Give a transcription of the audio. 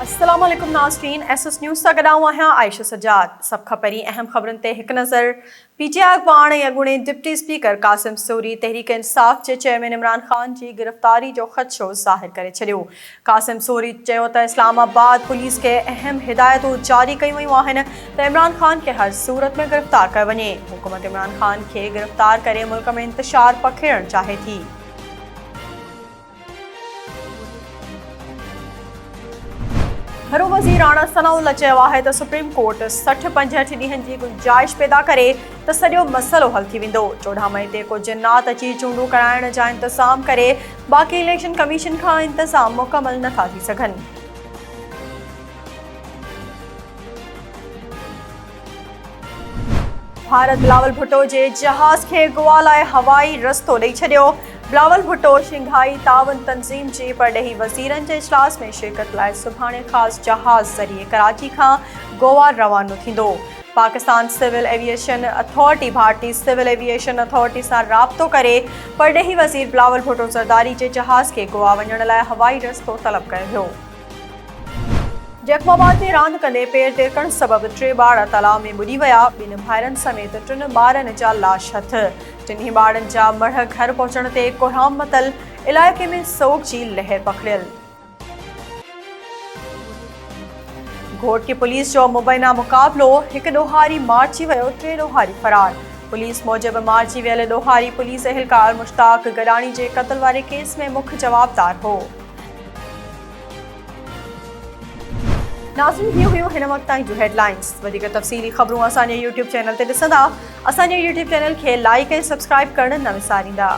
अस्सलामुअलैकुम नाज़रीन, SS news सां गॾु आहियां आयशा सजाद। सब खां पहिरीं अहम ख़बरुनि ते हिकु नज़र। पीटीआई अॻवान ऐं अॻूणे डिप्टी स्पीकर कासिम सूरी तहरीक इंसाफ़ जे चेयरमैन इमरान ख़ान जी गिरफ़्तारी जो ख़दशो ज़ाहिर करे छॾियो। कासिम सूरी चयो त इस्लामाबाद पुलिस खे अहम हिदायतूं जारी कयूं वयूं आहिनि त इमरान ख़ान खे हर सूरत में गिरफ़्तार कयो वञे। हुकूमत इमरान ख़ान खे गिरफ़्तार करे मुल्क में इंतशार पखेड़णु चाहे थी। घरू वज़ीर राणा सनाउल्ला चयो आहे त सुप्रीम कोर्ट 60-65 ॾींहनि जी गुंजाइश पैदा करे त सॼो मसइलो हल थी वेंदो। 14 मई ते को जिन्नात अची चूंडूं कराइण जा इंतज़ाम करे, बाक़ी इलेक्शन कमीशन खां इंतज़ाम मुकमल नथा थी सघनि। भारत बिलावल भुट्टो जे जहाज़ खे गोवा लाइ हवाई रस्तो ॾेई छॾियो। बिलावल भुट्टो शंघाई ताउन तंज़ीम जी परॾेही वज़ीरनि जे इजलास में शिरकत लाइ सुभाणे ख़ासि जहाज़ ज़रिए कराची खां गोवा रवानो थींदो। पाकिस्तान सिविल एविएशन अथॉरिटी भारतीय सिविल एविएशन अथॉरिटी सां राब्तो करे परॾेही वज़ीर बिलावल भुट्टो ज़रदारी जे जहाज़ खे गोवा वञण लाइ हवाई रस्तो तलब कयो वियो। जैकबाबाद में रांदि कंदे पेर तिरकण सबबि 3 ॿार तलाउ में ॿुॾी विया। 2 भाइरनि समेत 3 ॿारनि जा लाश हथ। 3 ॿारनि जा मढ़ घर पहुचण ते कोहाम मतल, इलाइक़े में सोग जी लहर पखड़ियल। घोट की पुलिस जो मुबैना मुक़ाबलो, हिकु ॾोहारी मारिजी वियो, 3 ॾोहारी फरार। पुलिस मूजिबि मारिजी वियल ॾोहारी पुलिस एहलकार मुश्ताक गडानी जे क़त्ल वारे केस में मुख्य जवाबदार हो। नाज़रीन, इहो हुयूं हिन वक़्त ताईं जूं हेडलाइंस। वधीक तफ़सीली ख़बरूं असांजे यूट्यूब चैनल ते ॾिसंदा। असांजे यूट्यूब चैनल खे लाइक ऐं सब्सक्राइब करणु न विसारींदा।